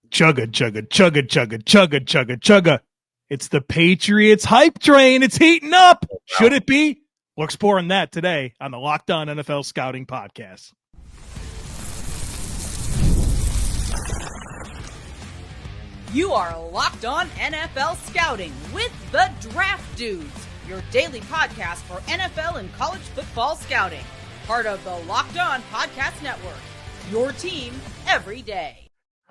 Chugga, chugga, chugga, chugga, chugga, chugga, chugga. It's the Patriots hype train. It's heating up. Should it be? We'll explore on that today on the Locked On NFL Scouting Podcast. You are Locked On NFL Scouting with the Draft Dudes, your daily podcast for NFL and college football scouting. Part of the Locked On Podcast Network, your team every day.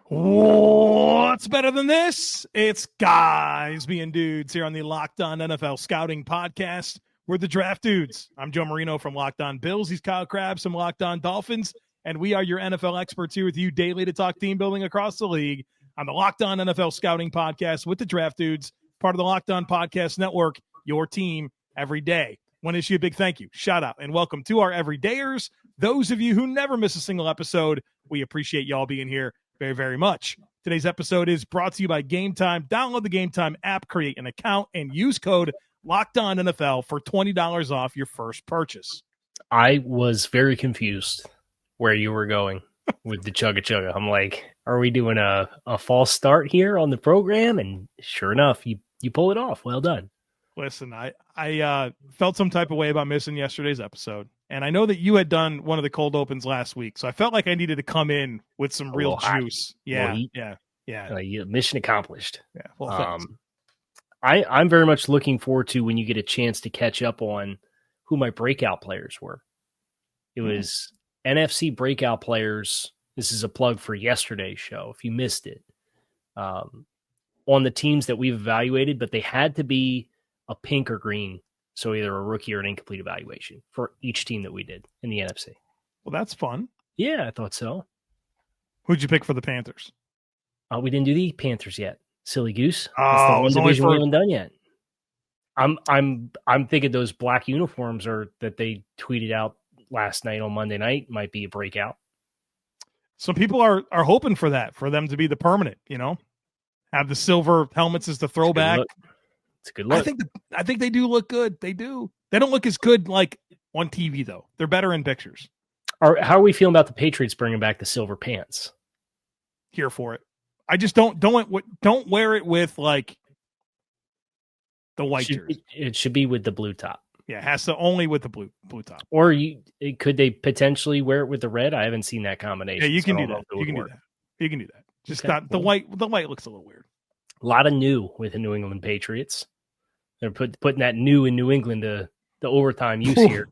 What's better than this? It's guys being dudes here on the Locked On NFL Scouting Podcast. We're the Draft Dudes. I'm Joe Marino from Locked On Bills. He's Kyle Crabbs from Locked On Dolphins. And we are your NFL experts here with you daily to talk team building across the league on the Locked On NFL Scouting Podcast with the Draft Dudes, part of the Locked On Podcast Network, your team every day. Want to issue a big thank you, shout out, and welcome to our everydayers. Those of you who never miss a single episode, we appreciate y'all being here very, very much. Today's episode is brought to you by Game Time. Download the Game Time app, create an account, and use code LOCKEDONNFL for $20 off your first purchase. I was very confused where you were going with the chugga chugga. I'm like, are we doing a false start here on the program? And sure enough, you pull it off. Well done. Listen, I felt some type of way about missing yesterday's episode. And I know that you had done one of the cold opens last week, so I felt like I needed to come in with some real juice. Yeah. Mission accomplished. Yeah. Well, I'm very much looking forward to when you get a chance to catch up on who my breakout players were. It was NFC breakout players. This is a plug for yesterday's show, if you missed it, on the teams that we've evaluated, but they had to be a pink or green. So either a rookie or an incomplete evaluation for each team that we did in the NFC. Well, that's fun. Yeah, I thought so. Who'd you pick for the Panthers? We didn't do the Panthers yet. Silly goose. Oh, that's the one division we haven't done yet. I'm thinking those black uniforms that they tweeted out last night on Monday night might be a breakout. Some people are hoping for that, for them to be the permanent, have the silver helmets as the throwback. It's a good look. I think they do look good. They do. They don't look as good like on TV though. They're better in pictures. How are we feeling about the Patriots bringing back the silver pants? Here for it. I just don't wear it with like the white jersey. It should be with the blue top. Yeah, it has to only with the blue top. Or could they potentially wear it with the red? I haven't seen that combination. Yeah, you can do that. You can do that. Just not the white. The white looks a little weird. A lot of new with the New England Patriots. They're putting that new in New England to the overtime use here.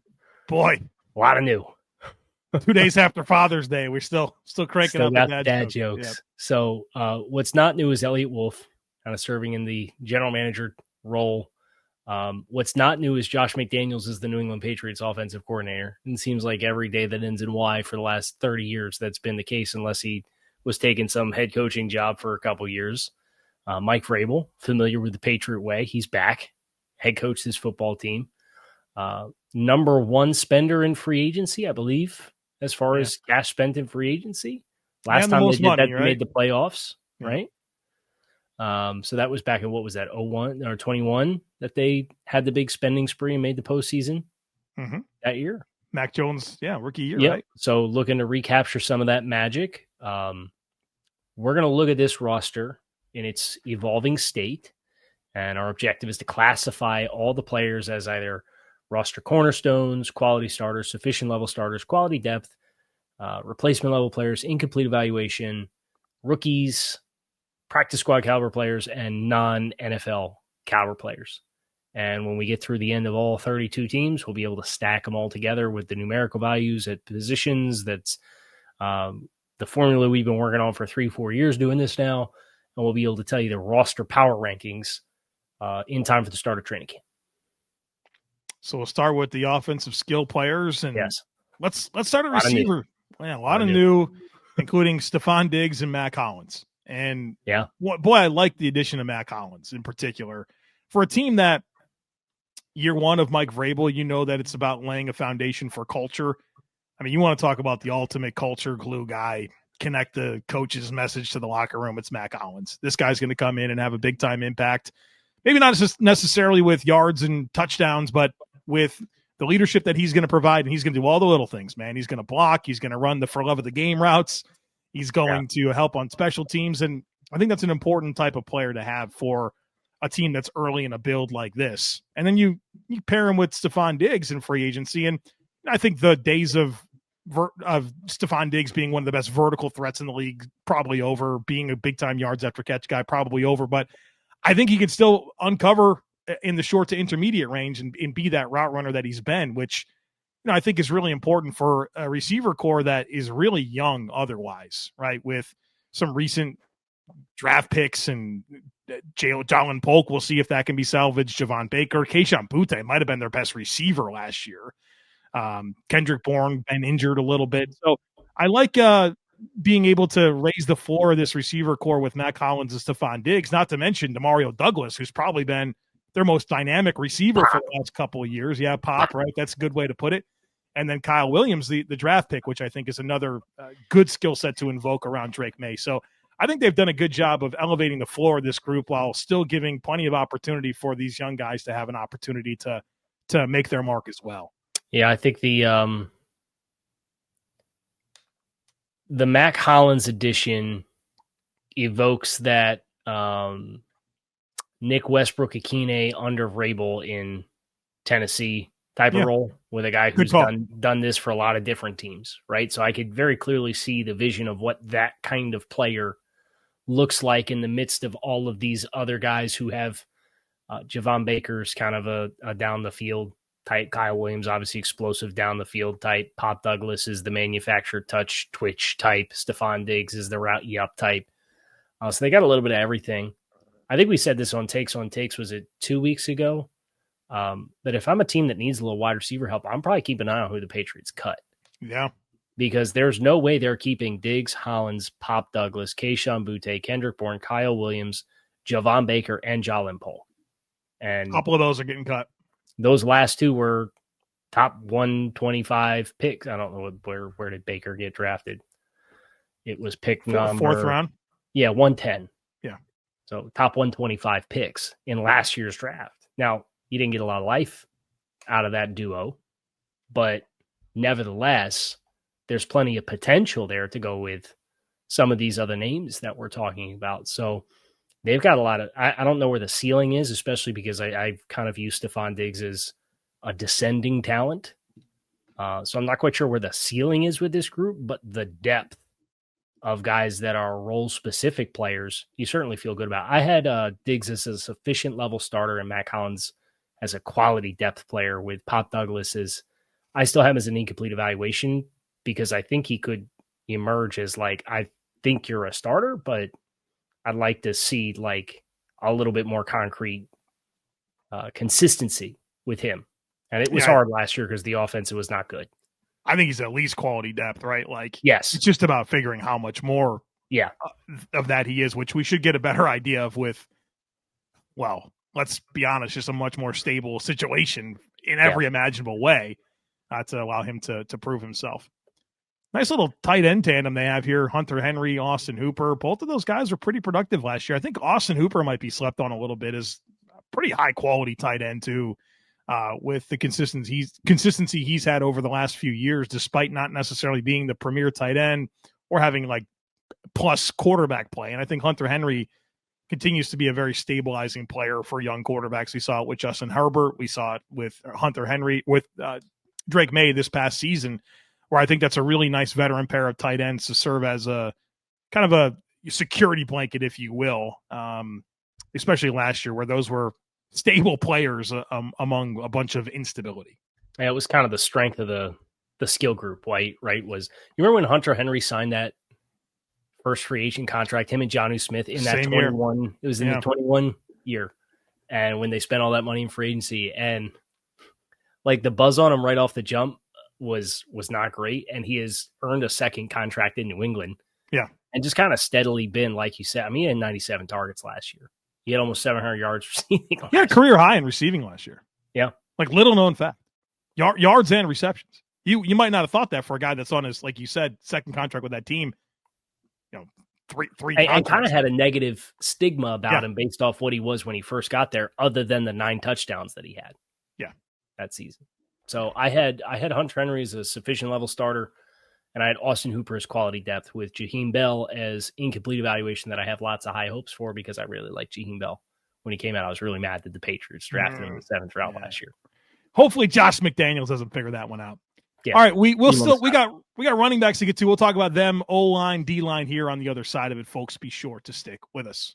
Boy, a lot of new. 2 days after Father's Day, we're still cranking up the dad jokes. Yep. So what's not new is Elliott Wolf kind of serving in the general manager role. What's not new is Josh McDaniels is the New England Patriots offensive coordinator. And it seems like every day that ends in Y for the last 30 years, that's been the case, unless he was taking some head coaching job for a couple years. Mike Vrabel, familiar with the Patriot way. He's back, head coach this football team. Number one spender in free agency, I believe, as far as cash spent in free agency. Last time they did money, that, right? They made the playoffs, right? So that was back in, what was that, 01 or 21, that they had the big spending spree and made the postseason that year. Mac Jones, rookie year, right? So looking to recapture some of that magic. We're going to look at this roster in its evolving state, and our objective is to classify all the players as either roster cornerstones, quality starters, sufficient level starters, quality depth, replacement level players, incomplete evaluation, rookies, practice squad caliber players, and non-NFL caliber players. And when we get through the end of all 32 teams, we'll be able to stack them all together with the numerical values at positions. That's the formula we've been working on for 3-4 years doing this now. And we'll be able to tell you the roster power rankings in time for the start of training camp. So we'll start with the offensive skill players, and let's start at receiver. A lot of new, including Stefan Diggs and Mack Hollins. And boy, I like the addition of Mack Hollins in particular for a team that year one of Mike Vrabel. That it's about laying a foundation for culture. I mean, you want to talk about the ultimate culture glue guy. Connect the coach's message to the locker room. It's Mack Hollins. This guy's going to come in and have a big time impact. Maybe not just necessarily with yards and touchdowns, but with the leadership that he's going to provide. And he's going to do all the little things, man. He's going to block. He's going to run the for love of the game routes. He's going to help on special teams. And I think that's an important type of player to have for a team that's early in a build like this. And then you pair him with Stefan Diggs in free agency. And I think the days of Stefan Diggs being one of the best vertical threats in the league probably over, being a big time yards after catch guy probably over, but I think he can still uncover in the short to intermediate range and be that route runner that he's been, which I think is really important for a receiver core that is really young otherwise, right? With some recent draft picks and Jalen Polk, we'll see if that can be salvaged. Javon Baker, Keyshawn Butte might have been their best receiver last year. Kendrick Bourne been injured a little bit. So I like being able to raise the floor of this receiver core with Mack Hollins and Stefan Diggs, not to mention Demario Douglas, who's probably been their most dynamic receiver for the last couple of years. Yeah, Pop, right? That's a good way to put it. And then Kyle Williams, the draft pick, which I think is another good skill set to invoke around Drake Maye. So I think they've done a good job of elevating the floor of this group while still giving plenty of opportunity for these young guys to have an opportunity to make their mark as well. Yeah, I think the Mack Hollins edition evokes that Nick Westbrook-Akine under Vrabel in Tennessee type of role with a guy who's done this for a lot of different teams, right? So I could very clearly see the vision of what that kind of player looks like in the midst of all of these other guys who have Javon Baker's kind of a down the field type, Kyle Williams, obviously explosive down the field type, Pop Douglas is the manufactured touch twitch type, Stefan Diggs is the route you up type. So they got a little bit of everything. I think we said this on Takes, was it 2 weeks ago? But if I'm a team that needs a little wide receiver help, I'm probably keeping an eye on who the Patriots cut. Yeah. Because there's no way they're keeping Diggs, Hollins, Pop Douglas, Keyshawn Butte, Kendrick Bourne, Kyle Williams, Javon Baker, and Jalen Polk. And a couple of those are getting cut. Those last two were top 125 picks. I don't know where did Baker get drafted. It was pick number fourth round. Yeah, 110. Yeah. So top 125 picks in last year's draft. Now, you didn't get a lot of life out of that duo, but nevertheless, there's plenty of potential there to go with some of these other names that we're talking about. So they've got a lot of, I don't know where the ceiling is, especially because I kind of view Stefan Diggs as a descending talent. So I'm not quite sure where the ceiling is with this group, but the depth of guys that are role-specific players, you certainly feel good about. I had Diggs as a sufficient level starter and Mack Hollins as a quality depth player with Pop Douglas I still have him as an incomplete evaluation because I think he could emerge as I think you're a starter, but I'd like to see a little bit more concrete consistency with him. And it was hard last year because the offense was not good. I think he's at least quality depth, right? Yes. It's just about figuring how much more of that he is, which we should get a better idea of with, well, let's be honest, just a much more stable situation in every imaginable way to allow him to prove himself. Nice little tight end tandem they have here. Hunter Henry, Austin Hooper. Both of those guys were pretty productive last year. I think Austin Hooper might be slept on a little bit as a pretty high quality tight end too, with the consistency he's had over the last few years, despite not necessarily being the premier tight end or having plus quarterback play. And I think Hunter Henry continues to be a very stabilizing player for young quarterbacks. We saw it with Justin Herbert. We saw it with Hunter Henry, with Drake Maye this past season, where I think that's a really nice veteran pair of tight ends to serve as a kind of a security blanket, if you will, especially last year where those were stable players among a bunch of instability. Yeah, it was kind of the strength of the skill group, right? Was you remember when Hunter Henry signed that first free agent contract, him and Jonnu Smith in that 21 year. It was in the 21 year. And when they spent all that money in free agency and the buzz on him right off the jump was not great. And he has earned a second contract in New England. Yeah. And just kind of steadily been, like you said, he had 97 targets last year. He had almost 700 yards receiving. He had a career high in receiving last year. Yeah. Little known fact. Yards and receptions. You might not have thought that for a guy that's on his, like you said, second contract with that team. Three and kind of had a negative stigma about him based off what he was when he first got there, other than the 9 touchdowns that he had. Yeah. That season. So I had Hunter Henry as a sufficient level starter, And I had Austin Hooper as quality depth with Jaheim Bell as incomplete evaluation that I have lots of high hopes for because I really like Jaheim Bell. When he came out, I was really mad that the Patriots drafted him in the 7th round last year. Hopefully Josh McDaniels doesn't figure that one out. Yeah. All right, we got running backs to get to. We'll talk about them, O-line, D-line here on the other side of it, folks. Be sure to stick with us.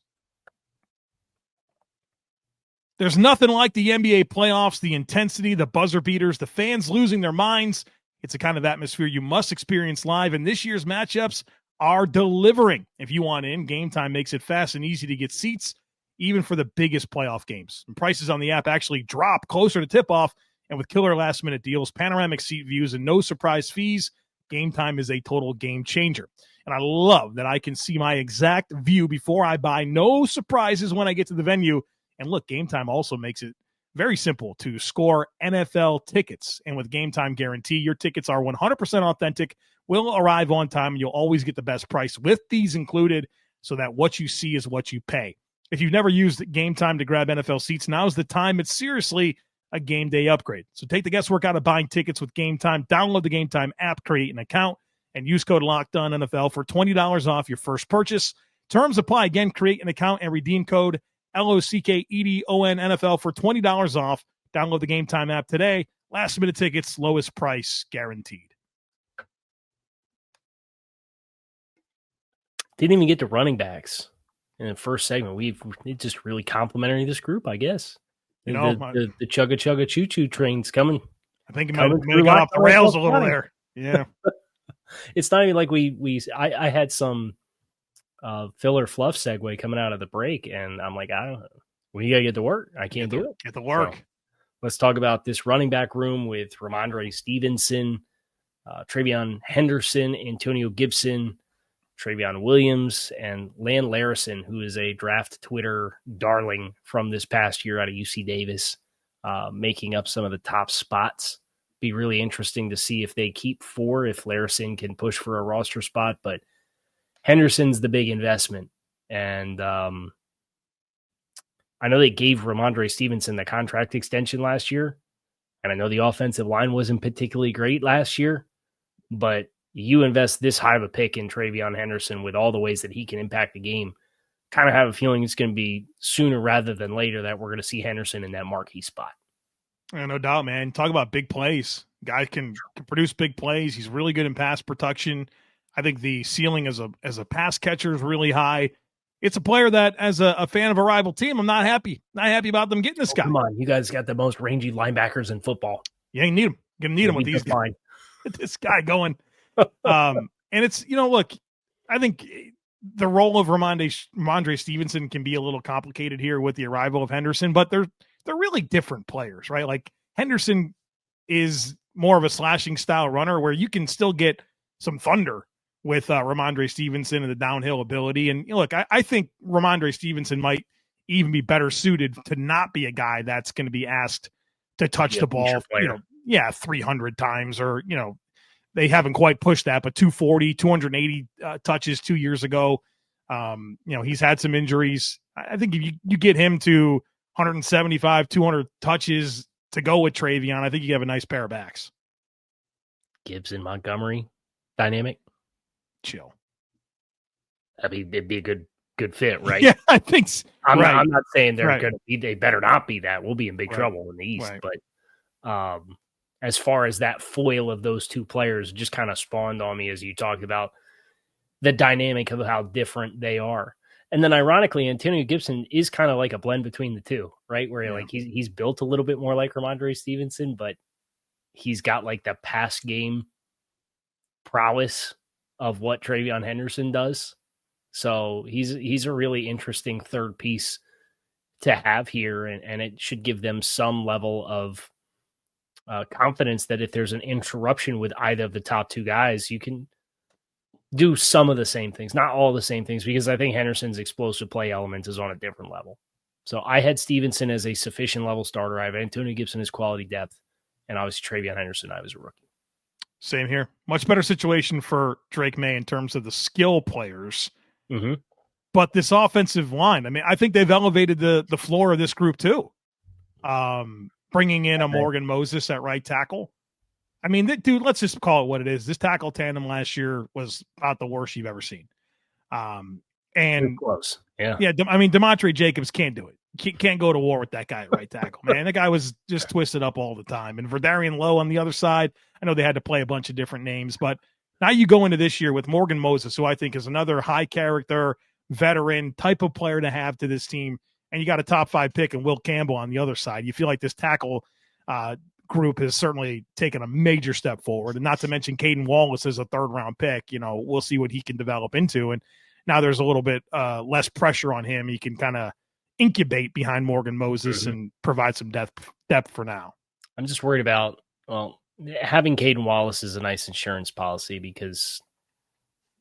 There's nothing like the NBA playoffs, the intensity, the buzzer beaters, the fans losing their minds. It's a kind of atmosphere you must experience live, and this year's matchups are delivering. If you want in, Game Time makes it fast and easy to get seats, even for the biggest playoff games. And prices on the app actually drop closer to tip-off, and with killer last-minute deals, panoramic seat views, and no surprise fees, Game Time is a total game changer. And I love that I can see my exact view before I buy. No surprises when I get to the venue. And look, Game Time also makes it very simple to score NFL tickets. And with Game Time Guarantee, your tickets are 100% authentic, will arrive on time, and you'll always get the best price with these included so that what you see is what you pay. If you've never used Game Time to grab NFL seats, now's the time. It's seriously a game day upgrade. So take the guesswork out of buying tickets with Game Time. Download the Game Time app, create an account, and use code LOCKEDONNFL for $20 off your first purchase. Terms apply. Again, create an account and redeem code LOCKEDON NFL for $20 off. Download the Game Time app today. Last minute tickets, lowest price guaranteed. Didn't even get to running backs in the first segment. It's just really complimentary this group, I guess. You know, the chugga choo choo train's coming. I think it might have got off the rails a little there. Yeah. It's not even like I had some filler fluff segue coming out of the break, and I'm like, I don't know. We got to get to work. I can't do it. Get to work. So, let's talk about this running back room with Ramondre Stevenson, Treyveon Henderson, Antonio Gibson, Treyveon Williams, and Lan Larison, who is a draft Twitter darling from this past year out of UC Davis, making up some of the top spots. Be really interesting to see if they keep 4, if Larison can push for a roster spot, but Henderson's the big investment. And I know they gave Ramondre Stevenson the contract extension last year, and I know the offensive line wasn't particularly great last year, but you invest this high of a pick in Treyveon Henderson with all the ways that he can impact the game, kind of have a feeling it's going to be sooner rather than later that we're going to see Henderson in that marquee spot. Yeah, no doubt, man. Talk about big plays. Guy can produce big plays. He's really good in pass protection. I think the ceiling as a pass catcher is really high. It's a player that, as a fan of a rival team, I'm not happy. Not happy about them getting this guy. Come on, you guys got the most rangy linebackers in football. You ain't need them. Gonna need them with these guys. Get this guy going. And it's, look, I think the role of Ramondre Stevenson can be a little complicated here with the arrival of Henderson, but they're really different players, right? Like Henderson is more of a slashing style runner where you can still get some thunder with Ramondre Stevenson and the downhill ability. And look, I think Ramondre Stevenson might even be better suited to not be a guy that's going to be asked to touch the ball, 300 times or, they haven't quite pushed that, but 240, 280 touches 2 years ago. He's had some injuries. I think if you get him to 175, 200 touches to go with Treyveon, I think you have a nice pair of backs. Gibson, Montgomery, dynamic. Chill. I mean, it'd be a good fit, right? Yeah, I think so. I'm not saying they're going to be, they better not be that. We'll be in big trouble in the East. Right. But as far as that foil of those two players, just kind of spawned on me as you talked about the dynamic of how different they are. And then ironically, Antonio Gibson is kind of like a blend between the two, right? Where he's built a little bit more like Ramondre Stevenson, but he's got like the pass game prowess of what Treyveon Henderson does. So he's a really interesting third piece to have here, and it should give them some level of confidence that if there's an interruption with either of the top two guys, you can do some of the same things, not all the same things, because I think Henderson's explosive play element is on a different level. So I had Stevenson as a sufficient level starter. I have Antonio Gibson as quality depth, and obviously Treyveon Henderson, I was a rookie. Same here. Much better situation for Drake Maye in terms of the skill players. Mm-hmm. But this offensive line, I mean, I think they've elevated the floor of this group too. Bringing in a Morgan Moses at right tackle. I mean, dude, let's just call it what it is. This tackle tandem last year was about the worst you've ever seen. And close. Yeah. I mean, Demontre Jacobs can't do it. Can't go to war with that guy at right tackle, man. The guy was just twisted up all the time. And Verdarian Lowe on the other side, I know they had to play a bunch of different names, but now you go into this year with Morgan Moses, who I think is another high character, veteran type of player to have to this team. And you got a top 5 pick and Will Campbell on the other side. You feel like this tackle group has certainly taken a major step forward. And not to mention Caden Wallace is a 3rd-round pick. We'll see what he can develop into. And now there's a little bit less pressure on him. He can kind of incubate behind Morgan Moses and provide some depth for now. I'm just worried about, having Caden Wallace is a nice insurance policy because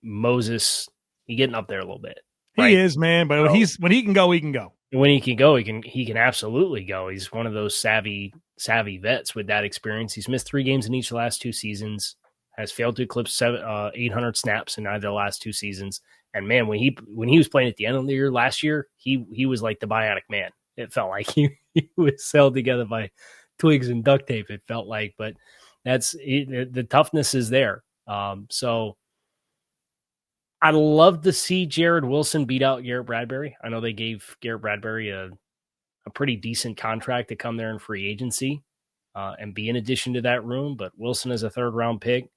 Moses, he's getting up there a little bit. Right? He is, man, but when he can go, he can go. When he can go, he can absolutely go. He's one of those savvy vets with that experience. He's missed 3 games in each of the last 2 seasons, has failed to eclipse 800 snaps in either of the last 2 seasons. And man, when he was playing at the end of the year last year, he was like the bionic man. It felt like he was held together by twigs and duct tape. It felt like, but the toughness is there. So I'd love to see Jared Wilson beat out Garrett Bradbury. I know they gave Garrett Bradbury a pretty decent contract to come there in free agency and be in addition to that room. But Wilson is a 3rd-round pick.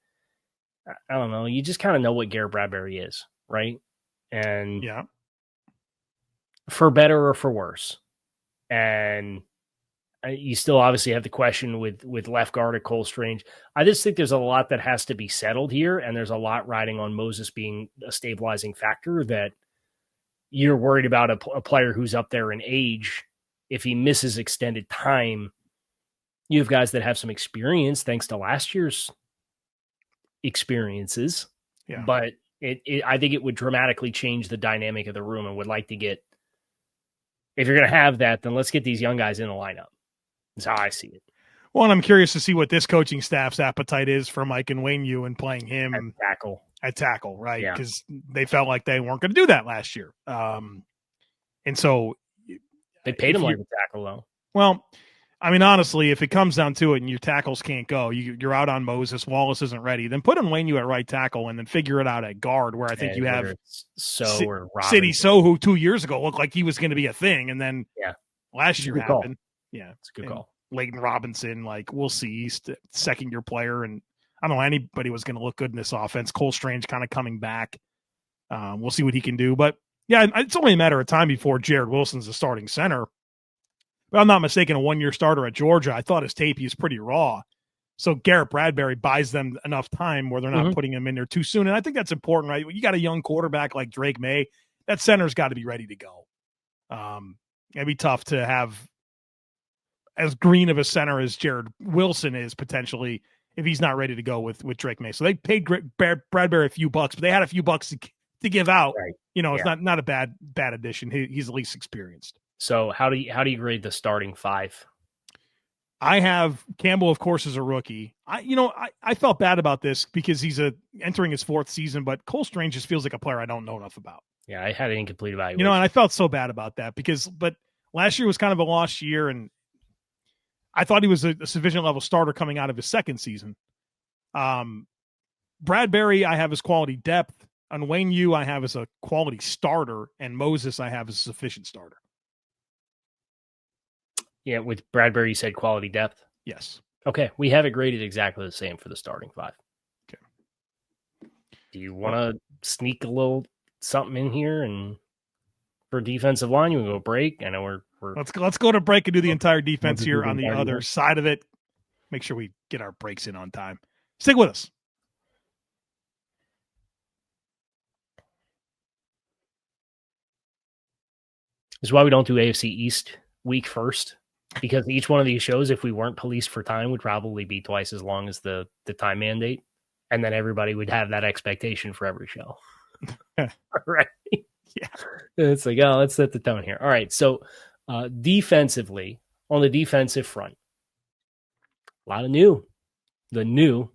I don't know. You just kind of know what Garrett Bradbury is, right? And yeah, for better or for worse. And you still obviously have the question with left guard at Cole Strange. I just think there's a lot that has to be settled here, and there's a lot riding on Moses being a stabilizing factor that you're worried about a player who's up there in age. If he misses extended time, you have guys that have some experience thanks to last year's experiences. Yeah. But I think it would dramatically change the dynamic of the room, and would like to get, if you're going to have that, then let's get these young guys in the lineup. That's how I see it. Well, and I'm curious to see what this coaching staff's appetite is for Mike and Wainu and playing him at tackle, right? Because they felt like they weren't going to do that last year. And so they paid him like a tackle, though. Well, I mean, honestly, if it comes down to it and your tackles can't go, you're out on Moses, Wallace isn't ready, then put in Wainu at right tackle and then figure it out at guard, where I think you have or City So, who 2 years ago looked like he was going to be a thing, and then last year happened. Call. Yeah, it's a good call. Leighton Robinson, we'll see, he's 2nd-year player, and I don't know anybody was going to look good in this offense. Cole Strange kind of coming back. We'll see what he can do, but yeah, it's only a matter of time before Jared Wilson's the starting center. But I'm not mistaken, a 1-year starter at Georgia. I thought his tape, he was pretty raw. So Garrett Bradbury buys them enough time where they're not putting him in there too soon, and I think that's important, right? You got a young quarterback like Drake Maye, that center's got to be ready to go. It'd be tough to have as green of a center as Jared Wilson is potentially if he's not ready to go with Drake Maye. So they paid Bradbury a few bucks, but they had a few bucks to give out. Right. It's not a bad addition. He's at least experienced. So how do you grade the starting 5? I have Campbell, of course, as a rookie. I felt bad about this because he's entering his 4th season, but Cole Strange just feels like a player I don't know enough about. Yeah, I had an incomplete evaluation. And I felt so bad about that but last year was kind of a lost year, and I thought he was a sufficient level starter coming out of his 2nd season. Bradbury, I have as quality depth. On Wainu, I have as a quality starter, and Moses, I have as a sufficient starter. Yeah, with Bradbury, you said quality depth? Yes. Okay, we have it graded exactly the same for the starting 5. Okay. Do you want to sneak a little something in here and for defensive line, you can go break? I know we're let's go to break and do the entire defense here on the other side of it. Make sure we get our breaks in on time. Stick with us. This is why we don't do AFC East week first, because each one of these shows, if we weren't policed for time, would probably be twice as long as the time mandate. And then everybody would have that expectation for every show. Right. Yeah. It's like, let's set the tone here. All right. So defensively, on the defensive front, a lot of the new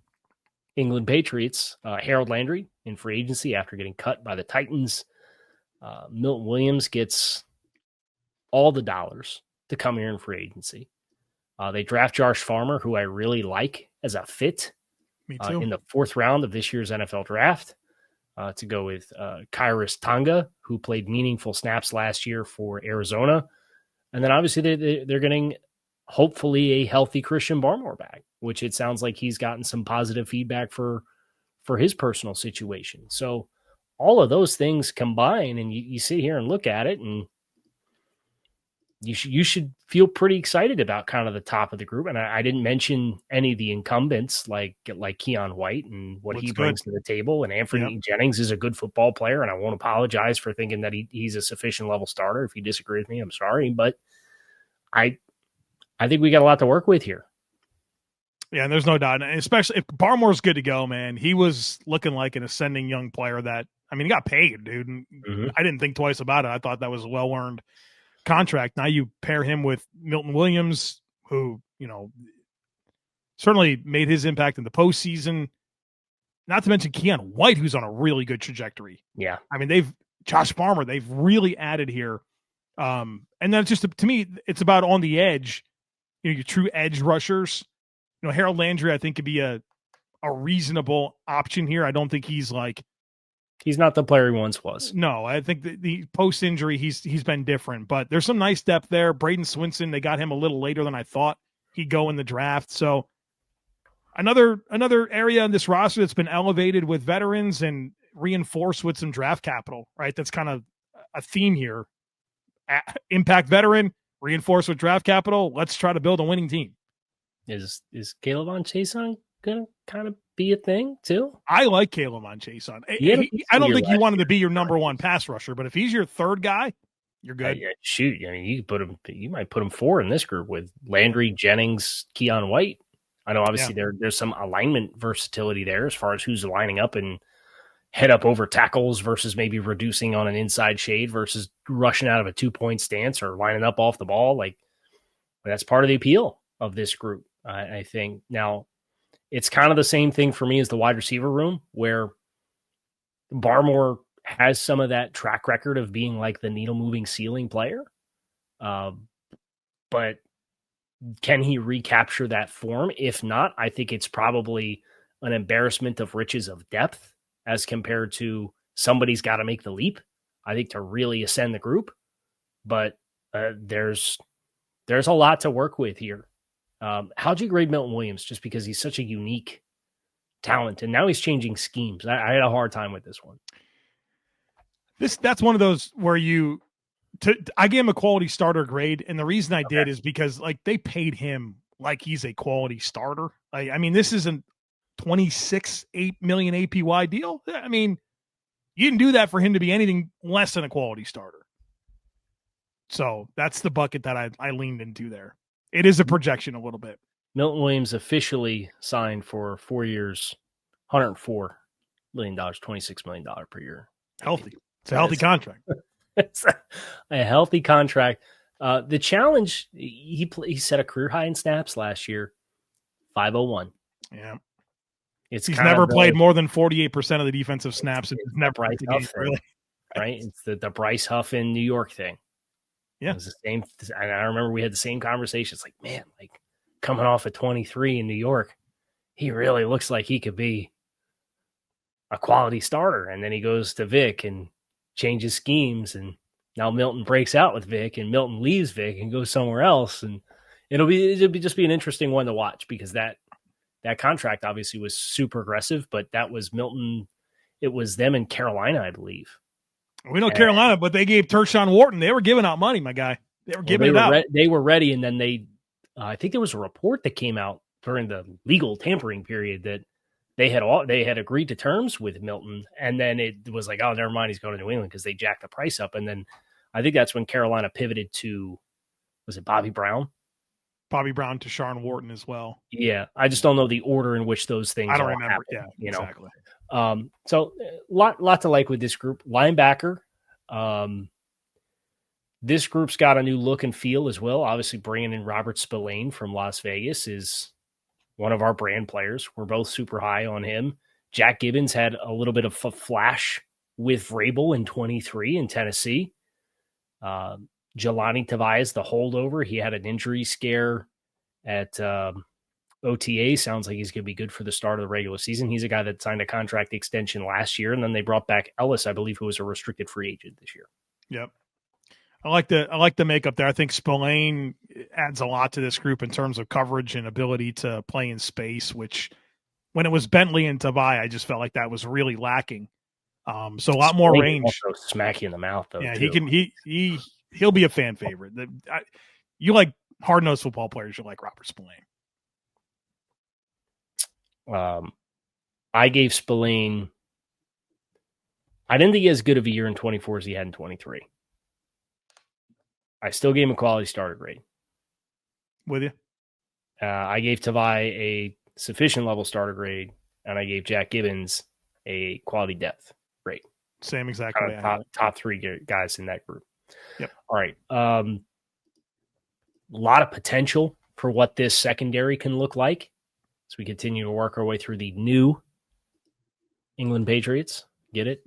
England Patriots, Harold Landry in free agency after getting cut by the Titans. Milton Williams gets all the dollars to come here in free agency. They draft Josh Farmer, who I really like as a fit Me too. In the 4th round of this year's NFL draft to go with Kairos Tonga, who played meaningful snaps last year for Arizona. And then obviously they're getting hopefully a healthy Christian Barmore back, which it sounds like he's gotten some positive feedback for his personal situation. So all of those things combine, and you sit here and look at it, and you should feel pretty excited about kind of the top of the group. And I didn't mention any of the incumbents like Keon White and what he brings to the table. And Anthony Jennings is a good football player, and I won't apologize for thinking that he's a sufficient level starter. If you disagree with me, I'm sorry, but I think we got a lot to work with here. Yeah, and there's no doubt, and especially if Barmore's good to go, man. He was looking like an ascending young player that, I mean, he got paid, dude. And I didn't think twice about it. I thought that was a well-earned contract. Now you pair him with Milton Williams, who, certainly made his impact in the postseason. Not to mention Keon White, who's on a really good trajectory. Yeah. I mean, Josh Farmer, they've really added here. And then it's just, to me, it's about on the edge, your true edge rushers. Harold Landry, I think, could be a reasonable option here. I don't think he's not the player he once was. No, I think the post injury, he's been different, but there's some nice depth there. Braden Swinson, they got him a little later than I thought he'd go in the draft. So another area in this roster that's been elevated with veterans and reinforced with some draft capital, right? That's kind of a theme here. Impact veteran, reinforced with draft capital. Let's try to build a winning team. Is Caleb on Chason going to kind of be a thing too? I like Caleb on Chason. I don't think you want him to be your number one pass rusher, but if he's your third guy, you're good. Shoot, I mean, you might put him 4 in this group with Landry, Jennings, Keon White. I know obviously there's some alignment versatility there as far as who's lining up and head up over tackles versus maybe reducing on an inside shade versus rushing out of a 2-point stance or lining up off the ball. Like, that's part of the appeal of this group. I think now it's kind of the same thing for me as the wide receiver room, where Barmore has some of that track record of being like the needle moving ceiling player. But can he recapture that form? If not, I think it's probably an embarrassment of riches of depth as compared to somebody's got to make the leap, I think, to really ascend the group. But there's a lot to work with here. How'd you grade Milton Williams, just because he's such a unique talent and now he's changing schemes? I had a hard time with this one. That's one of those where I gave him a quality starter grade, and the reason I did is because they paid him like he's a quality starter. I mean, this isn't $26.8 million APY deal. I mean, you didn't do that for him to be anything less than a quality starter. So that's the bucket that I leaned into there. It is a projection a little bit. Milton Williams officially signed for 4 years, $104 million, $26 million per year. Healthy. It's a healthy contract. It's a healthy contract. The challenge, he set a career high in snaps last year, 501. Yeah. He's never played more than 48% of the defensive snaps. It's never Bryce Huff, really. Right? It's the Bryce Huff in New York thing. Yeah. It was the same. I remember we had the same conversation. It's like, man, coming off of 23 in New York, he really looks like he could be a quality starter. And then he goes to Vic and changes schemes. And now Milton breaks out with Vic, and Milton leaves Vic and goes somewhere else. And it'll just be an interesting one to watch, because that contract obviously was super aggressive, but that was Milton. It was them in Carolina, I believe. We know Carolina, but they gave Tershawn Wharton. They were giving out money, my guy. They were giving it out. They were ready, and then I think there was a report that came out during the legal tampering period that they had agreed to terms with Milton, and then it was like, oh, never mind, he's going to New England, because they jacked the price up. And then I think that's when Carolina pivoted to, was it Bobby Brown? Bobby Brown to Tershawn Wharton as well. Yeah, I just don't know the order in which those things. I don't remember. Happen, yeah, exactly. So lot to like with this group. Linebacker. This group's got a new look and feel as well. Obviously, bringing in Robert Spillane from Las Vegas is one of our brand players. We're both super high on him. Jack Gibbons had a little bit of a flash with Vrabel in 23 in Tennessee. Jelani Tavares, the holdover, he had an injury scare at OTA sounds like he's going to be good for the start of the regular season. He's a guy that signed a contract extension last year, and then they brought back Ellis, I believe, who was a restricted free agent this year. Yep. I like the makeup there. I think Spillane adds a lot to this group in terms of coverage and ability to play in space, which when it was Bentley and Tavai, I just felt like that was really lacking. So a lot more range. Also smack you in the mouth, though. Yeah, too. He'll be a fan favorite. You like hard-nosed football players, you like Robert Spillane. I gave Spillane. I didn't think he had as good of a year in 24 as he had in 23. I still gave him a quality starter grade. With you? I gave Tavai a sufficient level starter grade, and I gave Jack Gibbons a quality depth grade. Same exact way. Top three guys in that group. Yep. All right. A lot of potential for what this secondary can look like as we continue to work our way through the new England Patriots. Get it?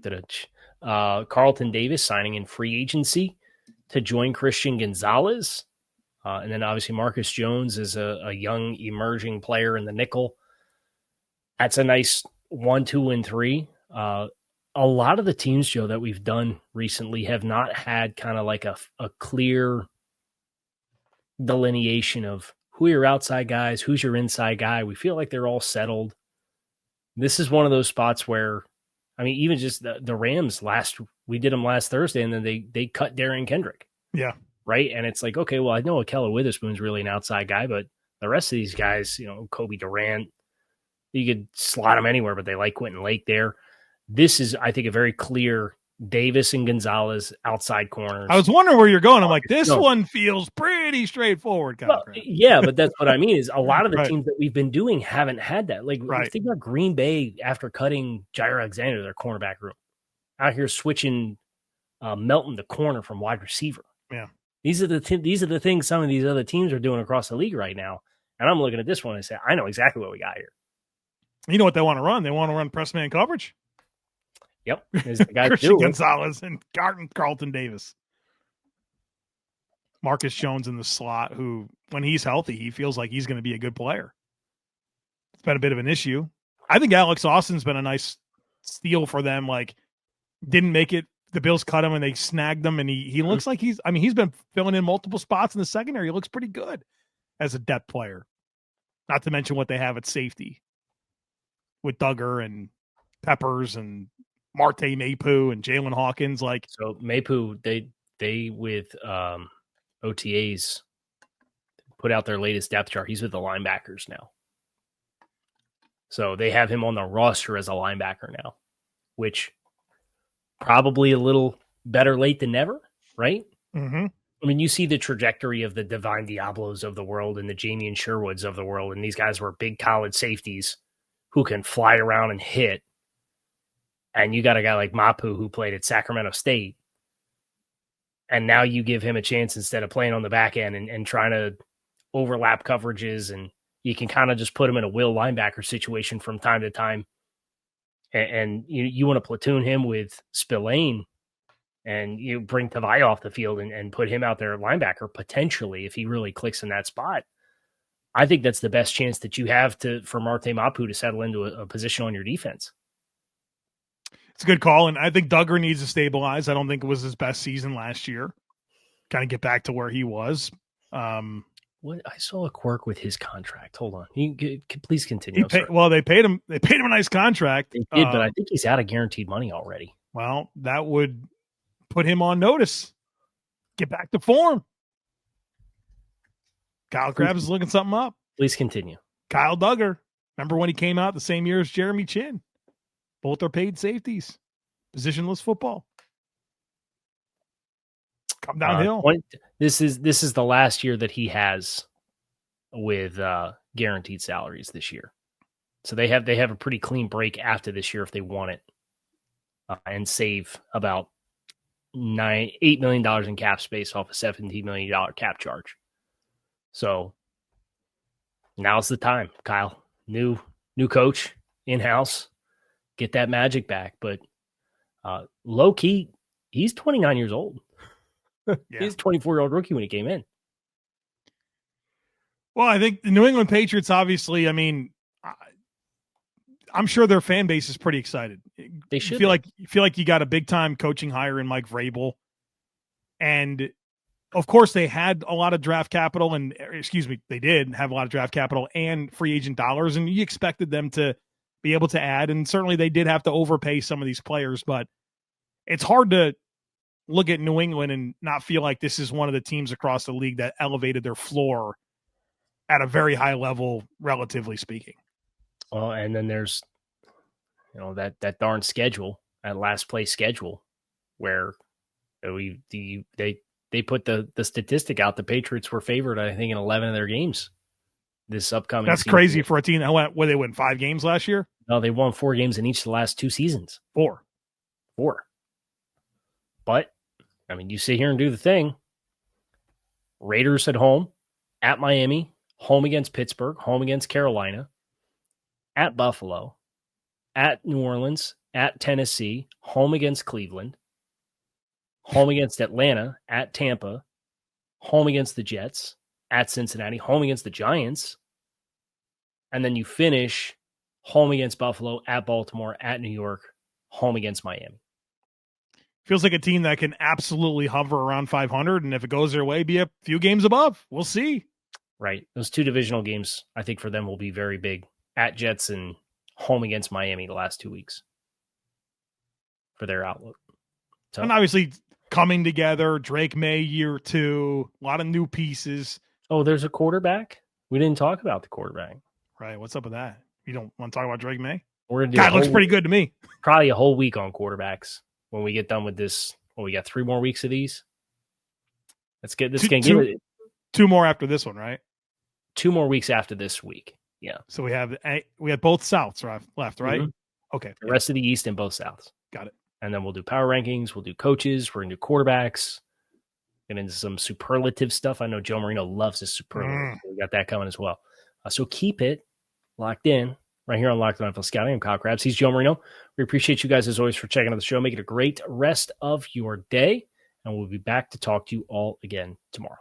Carlton Davis signing in free agency to join Christian Gonzalez. And then obviously Marcus Jones is a young emerging player in the nickel. That's a nice 1, 2, and 3. A lot of the teams, Joe, that we've done recently have not had kind of like a clear delineation of who are your outside guys, who's your inside guy. We feel like they're all settled. This is one of those spots where, I mean, even just the Rams we did them last Thursday, and then they cut Darian Kendrick. Yeah. Right. And it's like, okay, well, I know Akella Witherspoon's really an outside guy, but the rest of these guys, Kobe Durant, you could slot them anywhere, but they like Quentin Lake there. This is, I think, a very clear Davis and Gonzalez outside corners. I was wondering where you're going. I'm like, this one feels pretty straightforward. Well, yeah, but that's what I mean is a lot of the teams that we've been doing haven't had that. Like, think about Green Bay after cutting Jair Alexander, their cornerback room, out here switching Melton to corner from wide receiver. Yeah. These are the things some of these other teams are doing across the league right now. And I'm looking at this one and say, I know exactly what we got here. You know what they want to run? They want to run press man coverage. Yep. Christian Gonzalez and Carlton Davis. Marcus Jones in the slot, who, when he's healthy, he feels like he's going to be a good player. It's been a bit of an issue. I think Alex Austin's been a nice steal for them. Like, didn't make it. The Bills cut him and they snagged him, and he looks like he's been filling in multiple spots in the secondary. He looks pretty good as a depth player. Not to mention what they have at safety with Duggar and Peppers and Marte Mapu and Jalen Hawkins. Like, so Mapu, they with OTAs put out their latest depth chart. He's with the linebackers now. So they have him on the roster as a linebacker now, which probably a little better late than never, right? Mm-hmm. I mean, you see the trajectory of the Divine Diablos of the world and the Jamie Sherwoods of the world, and these guys were big college safeties who can fly around and hit. And you got a guy like Mapu who played at Sacramento State, and now you give him a chance instead of playing on the back end and trying to overlap coverages, and you can kind of just put him in a will linebacker situation from time to time. And you want to platoon him with Spillane, and you bring Tavai off the field and put him out there at linebacker potentially if he really clicks in that spot. I think that's the best chance that you have for Marte Mapu to settle into a position on your defense. It's a good call, and I think Duggar needs to stabilize. I don't think it was his best season last year. Kind of get back to where he was. What I saw a quirk with his contract. Hold on, please continue. They paid him. They paid him a nice contract. They did, but I think he's out of guaranteed money already. Well, that would put him on notice. Get back to form. Kyle Crabbs is looking something up. Please continue. Kyle Duggar. Remember when he came out the same year as Jeremy Chin? Both are paid safeties. Positionless football. Come downhill. This is the last year that he has with guaranteed salaries this year. So they have a pretty clean break after this year if they want it, and save about $8 million in cap space off a $17 million cap charge. So now's the time, Kyle. New coach in-house. Get that magic back. But low key, he's 29 years old. Yeah. He's a 24-year-old rookie when he came in. Well, I think the New England Patriots, obviously, I mean, I'm sure their fan base is pretty excited. They should feel like you got a big time coaching hire in Mike Vrabel. And of course they had a lot of draft capital they did have a lot of draft capital and free agent dollars. And you expected them to be able to add. And certainly they did have to overpay some of these players, but it's hard to look at New England and not feel like this is one of the teams across the league that elevated their floor at a very high level, relatively speaking. Well, and then there's, that darn schedule, that last place schedule, where they put the statistic out. The Patriots were favored, I think, in 11 of their games this upcoming. That's season. Crazy for a team that went where they won 5 games last year. No, they won 4 games in each of the last 2 seasons. 4. But I mean, you sit here and do the thing. Raiders at home, at Miami, home against Pittsburgh, home against Carolina, at Buffalo, at New Orleans, at Tennessee, home against Cleveland, home against Atlanta, at Tampa, home against the Jets, at Cincinnati, home against the Giants, and then you finish home against Buffalo, at Baltimore, at New York, home against Miami. Feels like a team that can absolutely hover around 500, and if it goes their way, be a few games above. We'll see. Right. Those 2 divisional games, I think, for them will be very big. At Jets and home against Miami the last 2 weeks for their outlook. So, and obviously coming together, Drake Maye year 2, a lot of new pieces. Oh, there's a quarterback? We didn't talk about the quarterback. Right. What's up with that? You don't want to talk about Drake Maye? We're gonna do Guy looks pretty good to me. Probably a whole week on quarterbacks when we get done with this. Well, we got 3 more weeks of these. Let's get this game. 2 more after this one, right? 2 more weeks after this week. Yeah. So we have both Souths left, right? Mm-hmm. Okay. The rest of the East and both Souths. Got it. And then we'll do power rankings. We'll do coaches. We're going to do quarterbacks. Get into some superlative stuff. I know Joe Marino loves his superlative. We got that coming as well. So keep it locked in right here on Locked On NFL Scouting. I'm Kyle Crabbs. He's Joe Marino. We appreciate you guys as always for checking out the show. Make it a great rest of your day. And we'll be back to talk to you all again tomorrow.